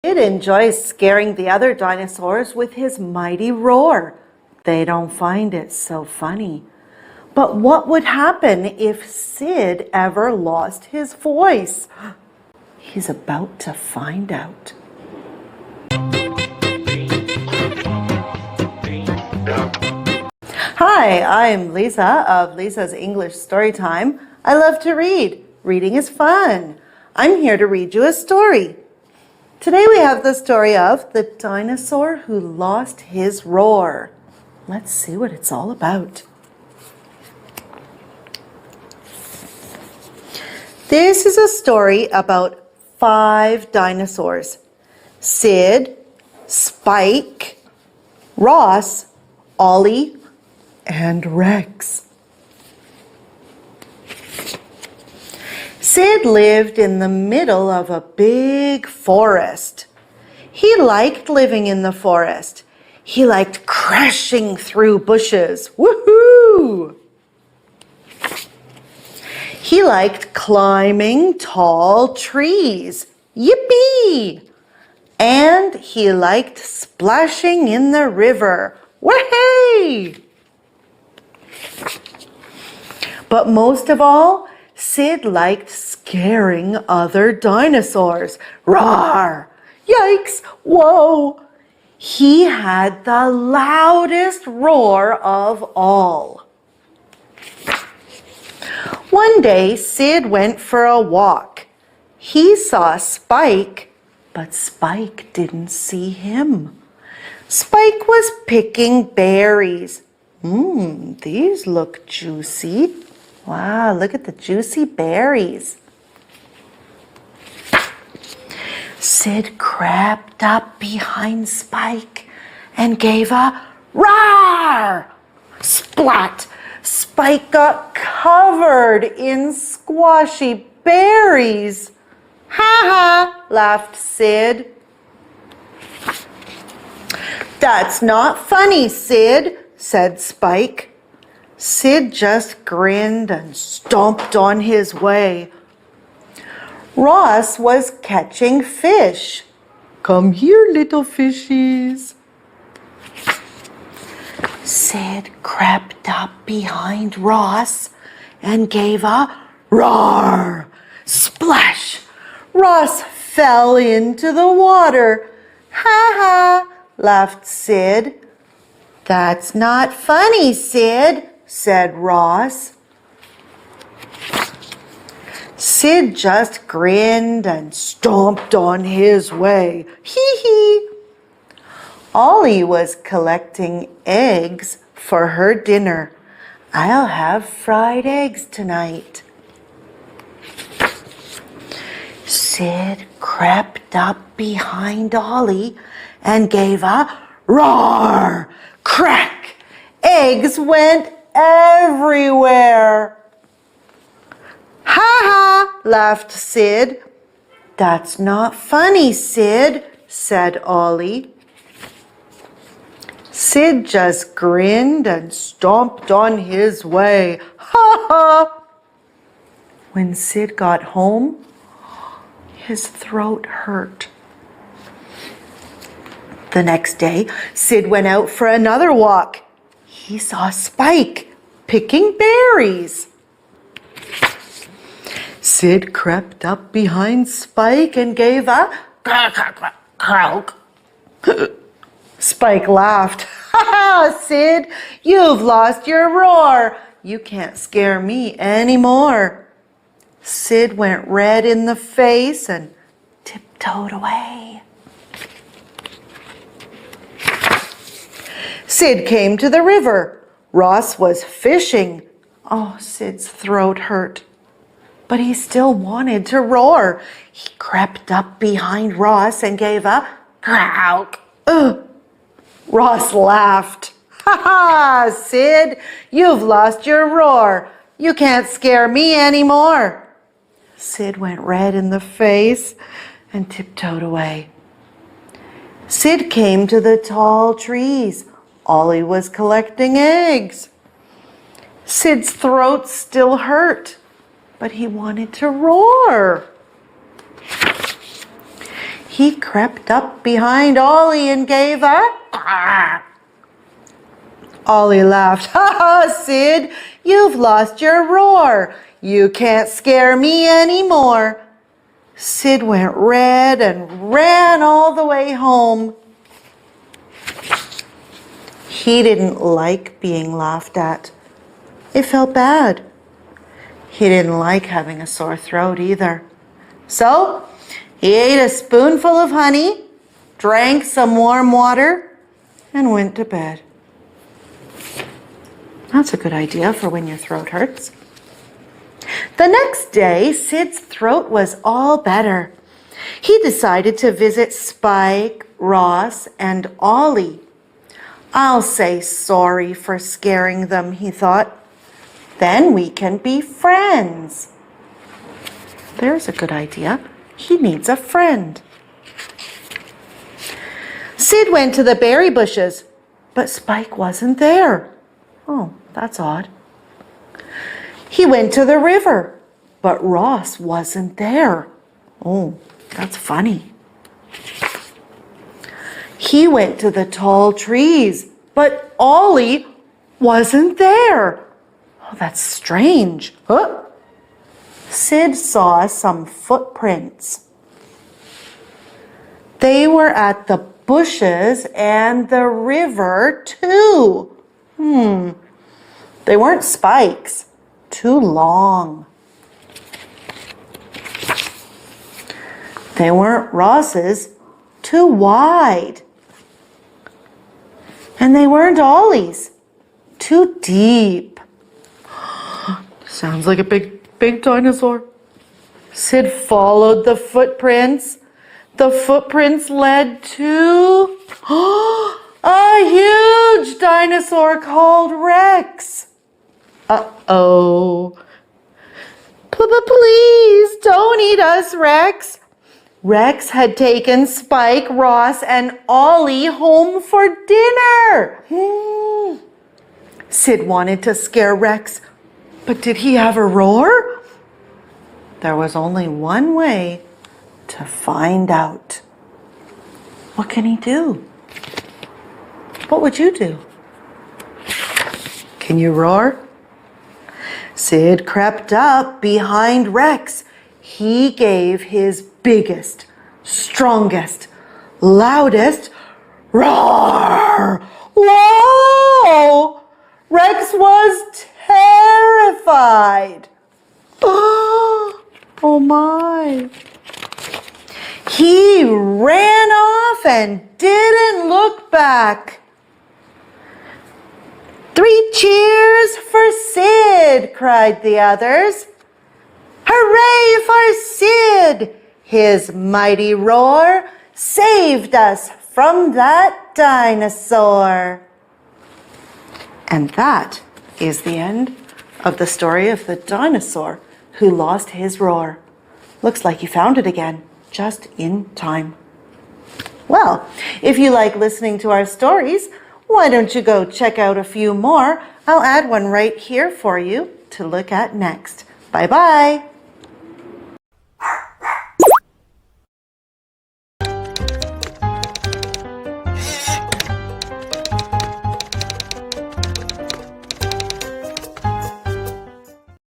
Sid enjoys scaring the other dinosaurs with his mighty roar. They don't find it so funny. But what would happen if Sid ever lost his voice? He's about to find out. Hi, I'm Lisa of Lisa's English Storytime. I love to read. Reading is fun. I'm here to read you a story. Today we have the story of the dinosaur who lost his roar. Let's see what it's all about. This is a story about 5 dinosaurs. Sid, Spike, Ross, Ollie, and Rex. Sid lived in the middle of a big forest. He liked living in the forest. He liked crashing through bushes. Woohoo! He liked climbing tall trees. Yippee! And he liked splashing in the river. Wahey! But most of all, Sid liked scaring other dinosaurs. Roar! Yikes! Whoa! He had the loudest roar of all. One day, Sid went for a walk. He saw Spike, but Spike didn't see him. Spike was picking berries. These look juicy. Wow, look at the juicy berries. Sid crept up behind Spike and gave a roar! Splat! Spike got covered in squashy berries. Ha ha, laughed Sid. That's not funny, Sid, said Spike. Sid just grinned and stomped on his way. Ross was catching fish. Come here, little fishies. Sid crept up behind Ross and gave a roar. Splash! Ross fell into the water. Ha ha, laughed Sid. That's not funny, Sid, said Ross. Sid just grinned and stomped on his way. Hee hee. Ollie was collecting eggs for her dinner. I'll have fried eggs tonight. Sid crept up behind Ollie and gave a roar. Crack! Eggs went everywhere. Ha ha, laughed Sid. That's not funny, Sid, said Ollie. Sid just grinned and stomped on his way. Ha ha! When Sid got home, his throat hurt. The next day, Sid went out for another walk. He saw Spike picking berries. Sid crept up behind Spike and gave a croak. Spike laughed. Ha ha, Sid, you've lost your roar. You can't scare me anymore. Sid went red in the face and tiptoed away. Sid came to the river. Ross was fishing. Oh, Sid's throat hurt. But he still wanted to roar. He crept up behind Ross and gave a croak. Ross laughed. Ha ha, Sid, you've lost your roar. You can't scare me anymore. Sid went red in the face and tiptoed away. Sid came to the tall trees. Ollie was collecting eggs. Sid's throat still hurt, but he wanted to roar. He crept up behind Ollie and gave a quack. Ollie laughed. Ha ha, Sid, you've lost your roar. You can't scare me anymore. Sid went red and ran all the way home. He didn't like being laughed at. It felt bad. He didn't like having a sore throat either. So he ate a spoonful of honey, drank some warm water, and went to bed. That's a good idea for when your throat hurts. The next day, Sid's throat was all better. He decided to visit Spike, Ross, and Ollie. I'll say sorry for scaring them, he thought. Then we can be friends. There's a good idea. He needs a friend. Sid went to the berry bushes, but Spike wasn't there. Oh, that's odd. He went to the river, but Ross wasn't there. Oh, that's funny. He went to the tall trees, but Ollie wasn't there. Oh, that's strange. Huh? Sid saw some footprints. They were at the bushes and the river too. They weren't Spike's. Too long. They weren't Ross's. Too wide. And they weren't Ollie's. Too deep. Sounds like a big dinosaur. Sid followed the footprints. The footprints led to a huge dinosaur called Rex. Uh-oh. Please don't eat us, Rex. Rex had taken Spike, Ross, and Ollie home for dinner. Sid wanted to scare Rex, but did he have a roar? There was only one way to find out. What can he do? What would you do? Can you roar? Sid crept up behind Rex. He gave his biggest, strongest, loudest roar. Whoa! Rex was terrified. Oh my. He ran off and didn't look back. 3 cheers for Sid, cried the others. Hooray for Sid! His mighty roar saved us from that dinosaur. And that is the end of the story of the dinosaur who lost his roar. Looks like he found it again, just in time. Well, if you like listening to our stories, why don't you go check out a few more? I'll add one right here for you to look at next. Bye-bye.